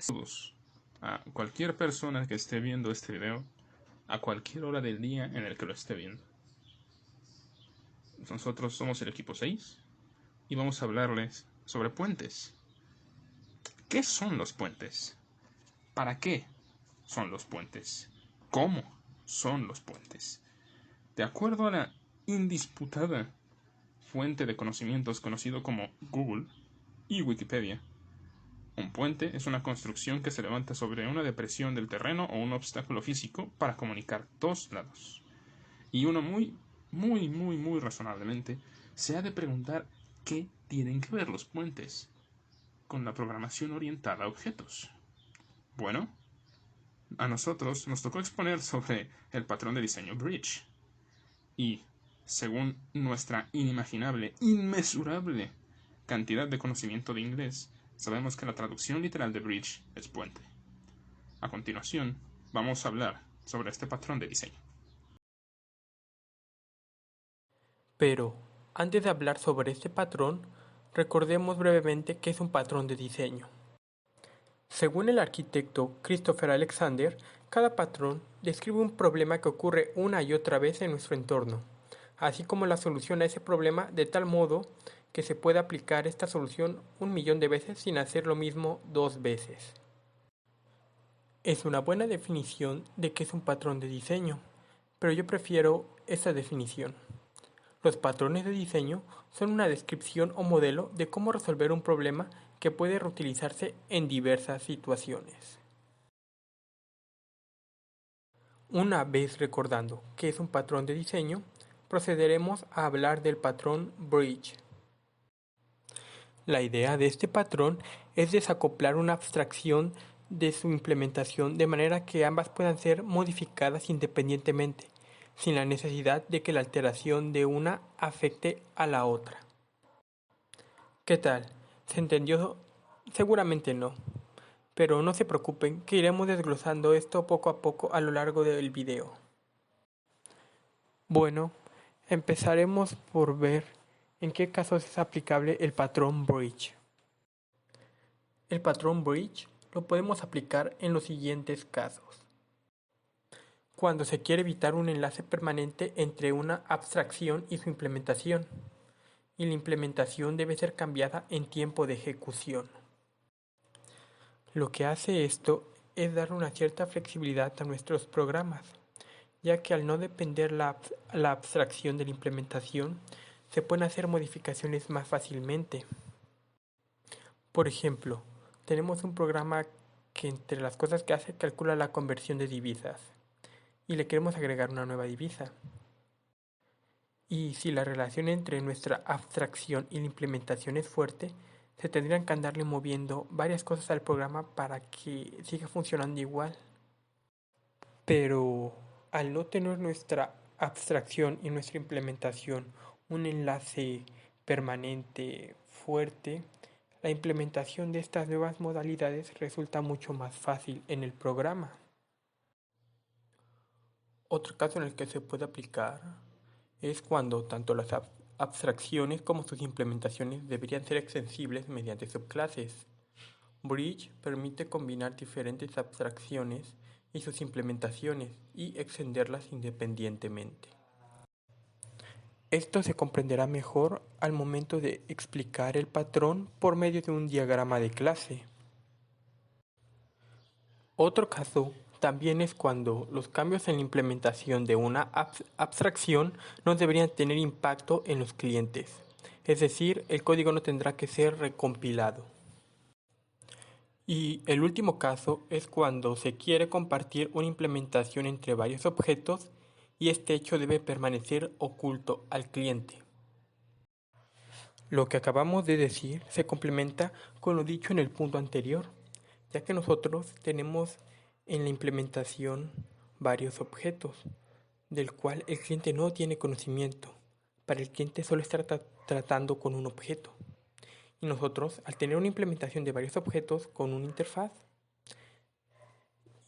Saludos a cualquier persona que esté viendo este video a cualquier hora del día en el que lo esté viendo. Nosotros somos el equipo 6 y vamos a hablarles sobre puentes. ¿Qué son los puentes? ¿Para qué son los puentes? ¿Cómo son los puentes? De acuerdo a la indisputada fuente de conocimientos conocido como Google y Wikipedia, un puente es una construcción que se levanta sobre una depresión del terreno o un obstáculo físico para comunicar dos lados. Y uno muy razonablemente se ha de preguntar qué tienen que ver los puentes con la programación orientada a objetos. Bueno, a nosotros nos tocó exponer sobre el patrón de diseño Bridge. Y, según nuestra inimaginable, inmesurable cantidad de conocimiento de inglés, sabemos que la traducción literal de bridge es puente. A continuación, vamos a hablar sobre este patrón de diseño. Pero, antes de hablar sobre este patrón, recordemos brevemente qué es un patrón de diseño. Según el arquitecto Christopher Alexander, cada patrón describe un problema que ocurre una y otra vez en nuestro entorno, así como la solución a ese problema de tal modo que se puede aplicar esta solución 1.000.000 de veces sin hacer lo mismo 2 veces. Es una buena definición de qué es un patrón de diseño, pero yo prefiero esta definición. Los patrones de diseño son una descripción o modelo de cómo resolver un problema que puede reutilizarse en diversas situaciones. Una vez recordando qué es un patrón de diseño, procederemos a hablar del patrón Bridge. La idea de este patrón es desacoplar una abstracción de su implementación de manera que ambas puedan ser modificadas independientemente, sin la necesidad de que la alteración de una afecte a la otra. ¿Qué tal? ¿Se entendió? Seguramente no. Pero no se preocupen, que iremos desglosando esto poco a poco a lo largo del video. Bueno, empezaremos por ver en qué casos es aplicable el patrón Bridge. El patrón Bridge lo podemos aplicar en los siguientes casos. Cuando se quiere evitar un enlace permanente entre una abstracción y su implementación, y la implementación debe ser cambiada en tiempo de ejecución. Lo que hace esto es dar una cierta flexibilidad a nuestros programas, ya que al no depender la abstracción de la implementación, se pueden hacer modificaciones más fácilmente. Por ejemplo, tenemos un programa que entre las cosas que hace calcula la conversión de divisas, y le queremos agregar una nueva divisa. Y si la relación entre nuestra abstracción y la implementación es fuerte, se tendrían que andarle moviendo varias cosas al programa para que siga funcionando igual. Pero al no tener nuestra abstracción y nuestra implementación un enlace permanente fuerte, la implementación de estas nuevas modalidades resulta mucho más fácil en el programa. Otro caso en el que se puede aplicar es cuando tanto las abstracciones como sus implementaciones deberían ser extensibles mediante subclases. Bridge permite combinar diferentes abstracciones y sus implementaciones y extenderlas independientemente. Esto se comprenderá mejor al momento de explicar el patrón por medio de un diagrama de clase. Otro caso también es cuando los cambios en la implementación de una abstracción no deberían tener impacto en los clientes, es decir, el código no tendrá que ser recompilado. Y el último caso es cuando se quiere compartir una implementación entre varios objetos y este hecho debe permanecer oculto al cliente. Lo que acabamos de decir se complementa con lo dicho en el punto anterior, ya que nosotros tenemos en la implementación varios objetos, del cual el cliente no tiene conocimiento. Para el cliente solo está tratando con un objeto. Y nosotros, al tener una implementación de varios objetos con una interfaz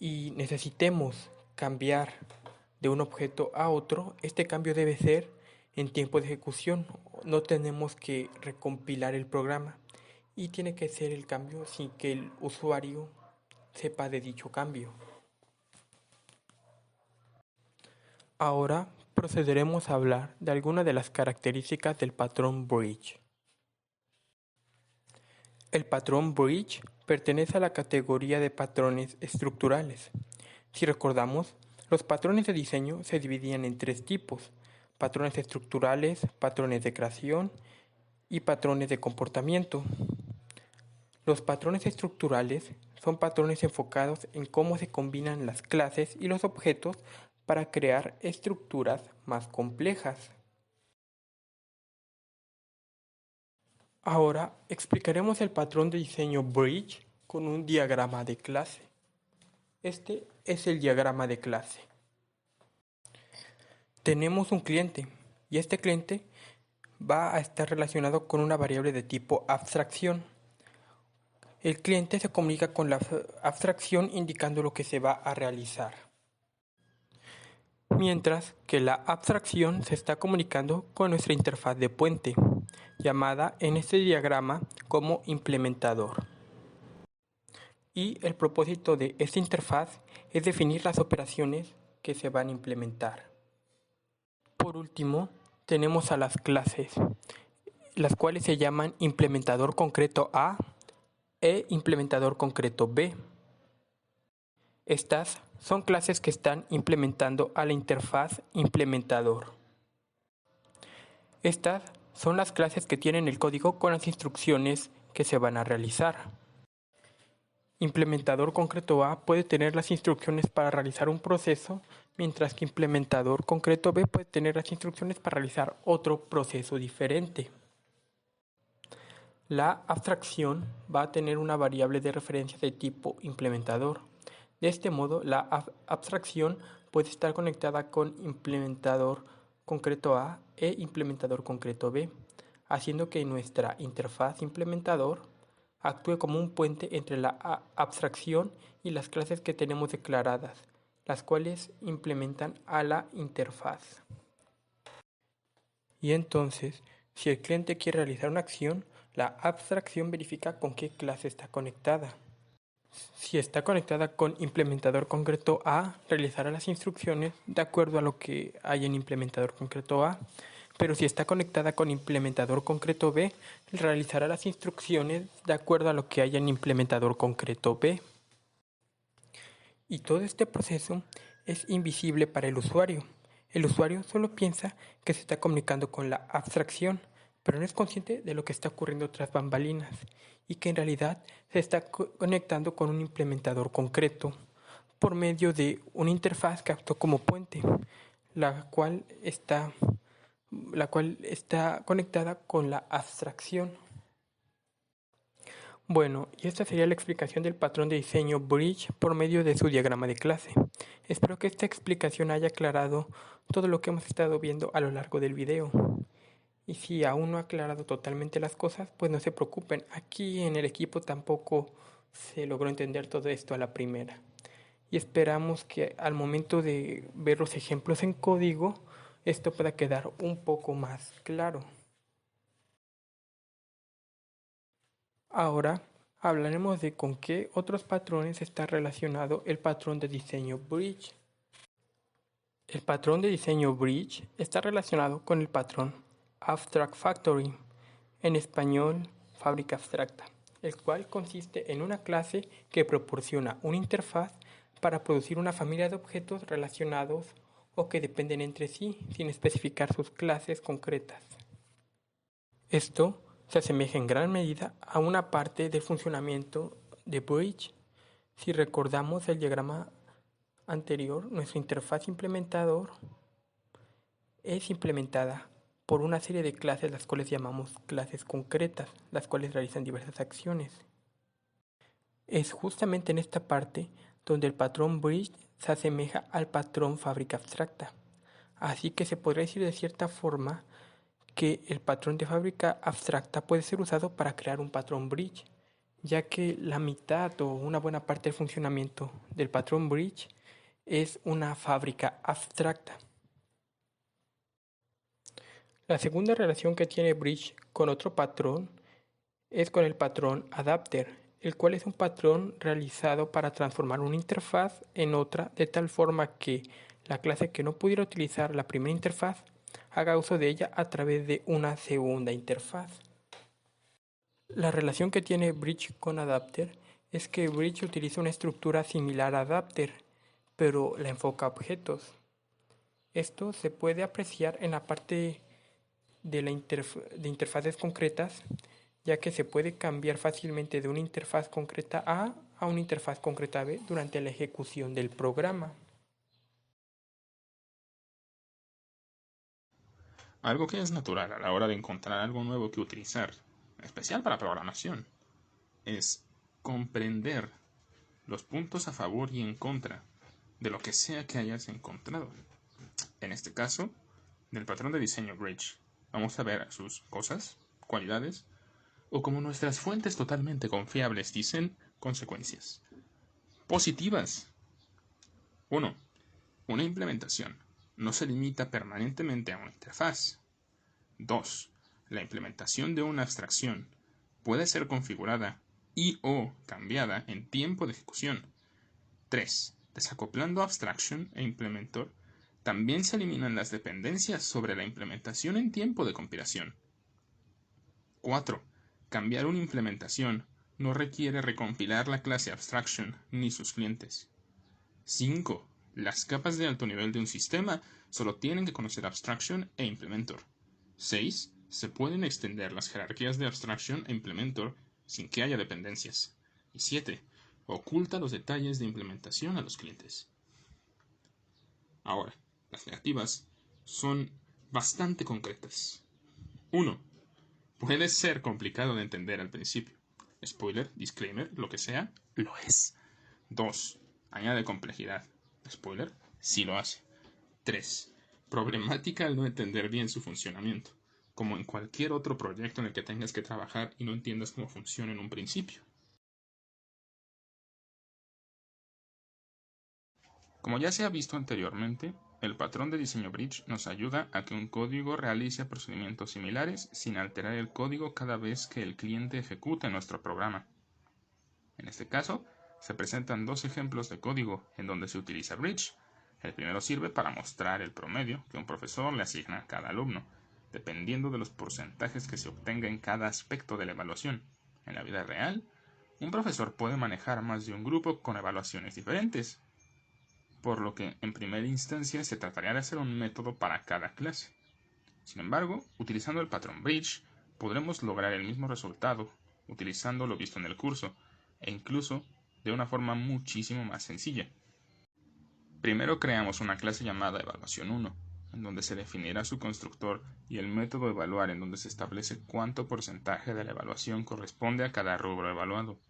y necesitemos cambiar de un objeto a otro, este cambio debe ser en tiempo de ejecución. No tenemos que recompilar el programa y tiene que ser el cambio sin que el usuario sepa de dicho cambio. Ahora procederemos a hablar de algunas de las características del patrón bridge. El patrón bridge pertenece a la categoría de patrones estructurales. Si recordamos, los patrones de diseño se dividían en tres tipos: patrones estructurales, patrones de creación y patrones de comportamiento. Los patrones estructurales son patrones enfocados en cómo se combinan las clases y los objetos para crear estructuras más complejas. Ahora explicaremos el patrón de diseño bridge con un diagrama de clase. Este es el diagrama de clase. Tenemos un cliente y este cliente va a estar relacionado con una variable de tipo abstracción. El cliente se comunica con la abstracción indicando lo que se va a realizar, mientras que la abstracción se está comunicando con nuestra interfaz de puente, llamada en este diagrama como implementador. Y el propósito de esta interfaz es definir las operaciones que se van a implementar. Por último, tenemos a las clases, las cuales se llaman implementador concreto A e implementador concreto B. Estas son clases que están implementando a la interfaz implementador. Estas son las clases que tienen el código con las instrucciones que se van a realizar. Implementador concreto A puede tener las instrucciones para realizar un proceso, mientras que implementador concreto B puede tener las instrucciones para realizar otro proceso diferente. La abstracción va a tener una variable de referencia de tipo implementador. De este modo, la abstracción puede estar conectada con implementador concreto A e implementador concreto B, haciendo que nuestra interfaz implementador actúe como un puente entre la abstracción y las clases que tenemos declaradas, las cuales implementan a la interfaz. Y entonces, si el cliente quiere realizar una acción, la abstracción verifica con qué clase está conectada. Si está conectada con implementador concreto A, realizará las instrucciones de acuerdo a lo que hay en implementador concreto A. Pero si está conectada con implementador concreto B, realizará las instrucciones de acuerdo a lo que hay en implementador concreto B. Y todo este proceso es invisible para el usuario. El usuario solo piensa que se está comunicando con la abstracción, pero no es consciente de lo que está ocurriendo tras bambalinas y que en realidad se está conectando con un implementador concreto por medio de una interfaz que actúa como puente, la cual está conectada con la abstracción. Bueno, y esta sería la explicación del patrón de diseño bridge por medio de su diagrama de clase. Espero que esta explicación haya aclarado todo lo que hemos estado viendo a lo largo del video. Y si aún no ha aclarado totalmente las cosas, pues no se preocupen, aquí en el equipo tampoco se logró entender todo esto a la primera. Y esperamos que al momento de ver los ejemplos en código, esto pueda quedar un poco más claro. Ahora hablaremos de con qué otros patrones está relacionado el patrón de diseño bridge. El patrón de diseño bridge está relacionado con el patrón Abstract Factory, en español fábrica abstracta, el cual consiste en una clase que proporciona una interfaz para producir una familia de objetos relacionados o que dependen entre sí sin especificar sus clases concretas. Esto se asemeja en gran medida a una parte del funcionamiento de bridge. Si recordamos el diagrama anterior, nuestra interfaz implementador es implementada por una serie de clases, las cuales llamamos clases concretas, las cuales realizan diversas acciones. Es justamente en esta parte donde el patrón bridge se asemeja al patrón fábrica abstracta. Así que se podría decir de cierta forma que el patrón de fábrica abstracta puede ser usado para crear un patrón bridge, ya que la mitad o una buena parte del funcionamiento del patrón bridge es una fábrica abstracta. La segunda relación que tiene bridge con otro patrón es con el patrón adapter, el cual es un patrón realizado para transformar una interfaz en otra de tal forma que la clase que no pudiera utilizar la primera interfaz haga uso de ella a través de una segunda interfaz. La relación que tiene Bridge con Adapter es que Bridge utiliza una estructura similar a Adapter, pero la enfoca a objetos. Esto se puede apreciar en la parte de interfaces concretas, ya que se puede cambiar fácilmente de una interfaz concreta a una interfaz concreta B durante la ejecución del programa. Algo que es natural a la hora de encontrar algo nuevo que utilizar, especial para programación, es comprender los puntos a favor y en contra de lo que sea que hayas encontrado. En este caso, del patrón de diseño Bridge, vamos a ver sus cosas, cualidades, o como nuestras fuentes totalmente confiables dicen, consecuencias. Positivas. 1. Una implementación no se limita permanentemente a una interfaz. 2. La implementación de una abstracción puede ser configurada y o cambiada en tiempo de ejecución. 3. Desacoplando abstraction e implementor, también se eliminan las dependencias sobre la implementación en tiempo de compilación. 4. Cambiar una implementación no requiere recompilar la clase abstraction ni sus clientes. 5. Las capas de alto nivel de un sistema solo tienen que conocer abstraction e implementor. 6. Se pueden extender las jerarquías de abstraction e implementor sin que haya dependencias. Y 7. Oculta los detalles de implementación a los clientes. Ahora, las negativas son bastante concretas. 1. Puede ser complicado de entender al principio. Spoiler, disclaimer, lo que sea, lo es. 2. Añade complejidad. Spoiler, sí lo hace. 3. Problemática al no entender bien su funcionamiento, como en cualquier otro proyecto en el que tengas que trabajar y no entiendas cómo funciona en un principio. Como ya se ha visto anteriormente, el patrón de diseño Bridge nos ayuda a que un código realice procedimientos similares sin alterar el código cada vez que el cliente ejecute nuestro programa. En este caso, se presentan dos ejemplos de código en donde se utiliza Bridge. El primero sirve para mostrar el promedio que un profesor le asigna a cada alumno, dependiendo de los porcentajes que se obtenga en cada aspecto de la evaluación. En la vida real, un profesor puede manejar más de un grupo con evaluaciones diferentes, por lo que en primera instancia se trataría de hacer un método para cada clase. Sin embargo, utilizando el patrón Bridge, podremos lograr el mismo resultado, utilizando lo visto en el curso, e incluso de una forma muchísimo más sencilla. Primero creamos una clase llamada Evaluación 1, en donde se definirá su constructor y el método evaluar, en donde se establece cuánto porcentaje de la evaluación corresponde a cada rubro evaluado.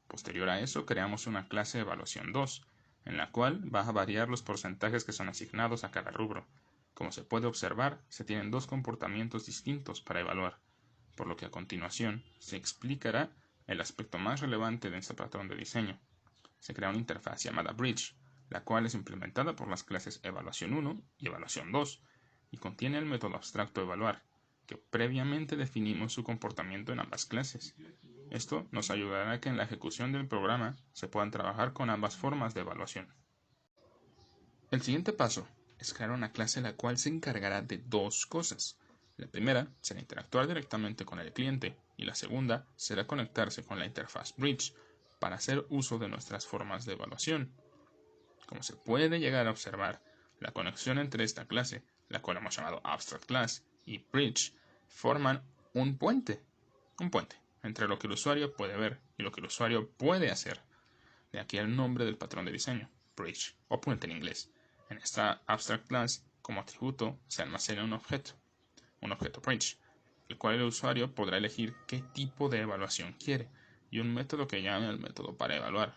Posterior a eso, creamos una clase Evaluación 2, en la cual va a variar los porcentajes que son asignados a cada rubro. Como se puede observar, se tienen dos comportamientos distintos para evaluar, por lo que a continuación se explicará el aspecto más relevante de este patrón de diseño. Se crea una interfaz llamada Bridge, la cual es implementada por las clases Evaluación 1 y Evaluación 2, y contiene el método abstracto evaluar, que previamente definimos su comportamiento en ambas clases. Esto nos ayudará a que en la ejecución del programa se puedan trabajar con ambas formas de evaluación. El siguiente paso es crear una clase la cual se encargará de dos cosas. La primera será interactuar directamente con el cliente y la segunda será conectarse con la interfaz Bridge para hacer uso de nuestras formas de evaluación. Como se puede llegar a observar, la conexión entre esta clase, la cual hemos llamado Abstract Class, y Bridge forman un puente entre lo que el usuario puede ver y lo que el usuario puede hacer. De aquí el nombre del patrón de diseño, Bridge, o puente en inglés. En esta Abstract Class, como atributo, se almacena un objeto Bridge, el cual el usuario podrá elegir qué tipo de evaluación quiere, y un método que llame al método para evaluar.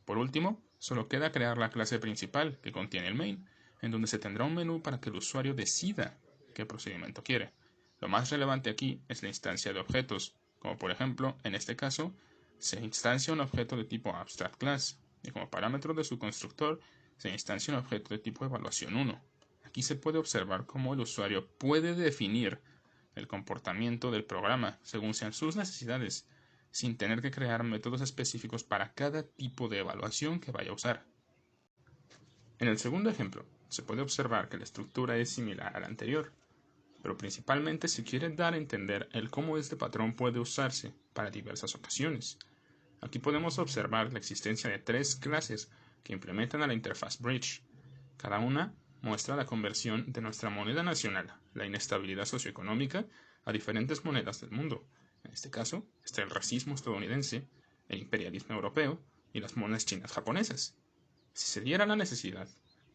Por último, solo queda crear la clase principal, que contiene el main, en donde se tendrá un menú para que el usuario decida qué procedimiento quiere. Lo más relevante aquí es la instancia de objetos, como por ejemplo, en este caso, se instancia un objeto de tipo Abstract Class, y como parámetro de su constructor se instancia un objeto de tipo Evaluación 1. Aquí se puede observar cómo el usuario puede definir el comportamiento del programa según sean sus necesidades, sin tener que crear métodos específicos para cada tipo de evaluación que vaya a usar. En el segundo ejemplo, se puede observar que la estructura es similar a la anterior, pero principalmente se quiere dar a entender el cómo este patrón puede usarse para diversas ocasiones. Aquí podemos observar la existencia de 3 clases que implementan a la interfaz Bridge. Cada una muestra la conversión de nuestra moneda nacional, la inestabilidad socioeconómica, a diferentes monedas del mundo. En este caso está el racismo estadounidense, el imperialismo europeo y las monedas chinas japonesas. Si se diera la necesidad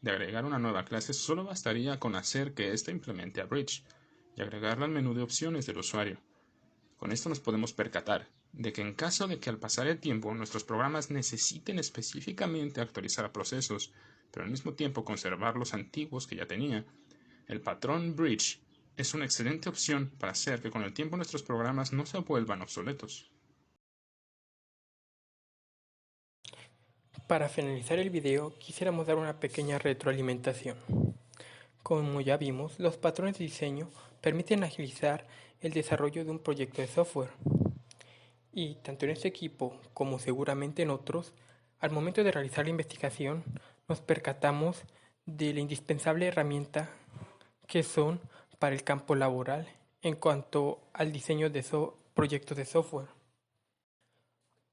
de agregar una nueva clase, solo bastaría con hacer que ésta implemente a Bridge y agregarla al menú de opciones del usuario. Con esto nos podemos percatar de que en caso de que al pasar el tiempo nuestros programas necesiten específicamente actualizar procesos, pero al mismo tiempo conservar los antiguos que ya tenía, el patrón Bridge es una excelente opción para hacer que con el tiempo nuestros programas no se vuelvan obsoletos. Para finalizar el video, quisiéramos dar una pequeña retroalimentación. Como ya vimos, los patrones de diseño permiten agilizar el desarrollo de un proyecto de software. Y tanto en este equipo como seguramente en otros, al momento de realizar la investigación, nos percatamos de la indispensable herramienta que son para el campo laboral en cuanto al diseño de proyectos de software.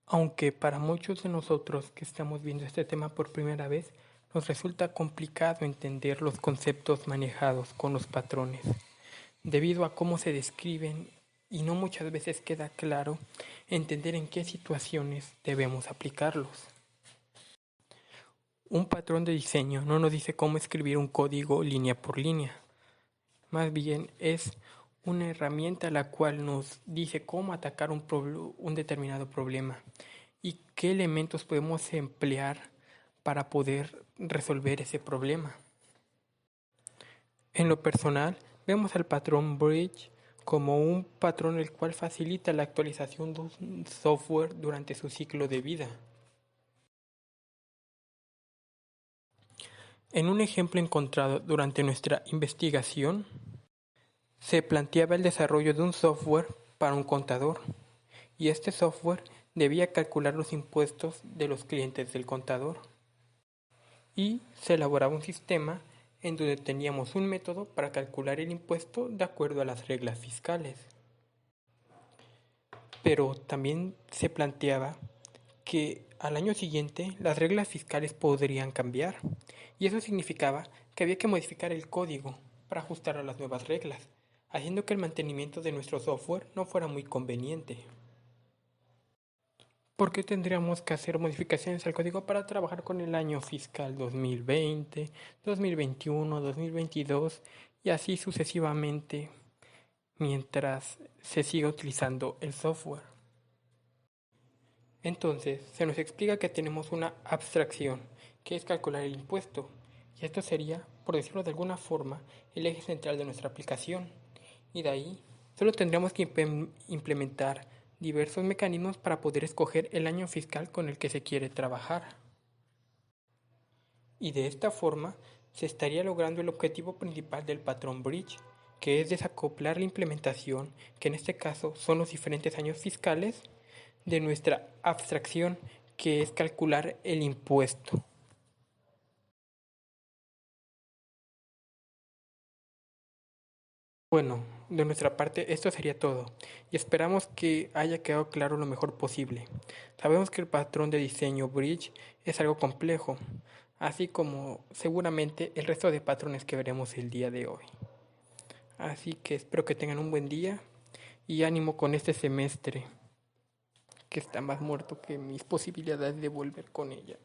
Aunque para muchos de nosotros que estamos viendo este tema por primera vez, nos resulta complicado entender los conceptos manejados con los patrones, debido a cómo se describen y no muchas veces queda claro entender en qué situaciones debemos aplicarlos. Un patrón de diseño no nos dice cómo escribir un código línea por línea, más bien es una herramienta la cual nos dice cómo atacar un determinado problema y qué elementos podemos emplear para poder resolver ese problema. En lo personal, vemos al patrón Bridge como un patrón el cual facilita la actualización de un software durante su ciclo de vida. En un ejemplo encontrado durante nuestra investigación, se planteaba el desarrollo de un software para un contador, y este software debía calcular los impuestos de los clientes del contador. Y se elaboraba un sistema en donde teníamos un método para calcular el impuesto de acuerdo a las reglas fiscales. Pero también se planteaba que al año siguiente las reglas fiscales podrían cambiar, y eso significaba que había que modificar el código para ajustar a las nuevas reglas, haciendo que el mantenimiento de nuestro software no fuera muy conveniente. ¿Por qué tendríamos que hacer modificaciones al código para trabajar con el año fiscal 2020, 2021, 2022 y así sucesivamente mientras se siga utilizando el software? Entonces, se nos explica que tenemos una abstracción, que es calcular el impuesto, y esto sería, por decirlo de alguna forma, el eje central de nuestra aplicación. Y de ahí, solo tendríamos que implementar diversos mecanismos para poder escoger el año fiscal con el que se quiere trabajar. Y de esta forma, se estaría logrando el objetivo principal del patrón Bridge, que es desacoplar la implementación, que en este caso son los diferentes años fiscales, de nuestra abstracción, que es calcular el impuesto. Bueno, de nuestra parte esto sería todo, y esperamos que haya quedado claro lo mejor posible. Sabemos que el patrón de diseño Bridge es algo complejo, así como seguramente el resto de patrones que veremos el día de hoy. Así que espero que tengan un buen día y ánimo con este semestre, que está más muerto que mis posibilidades de volver con ella.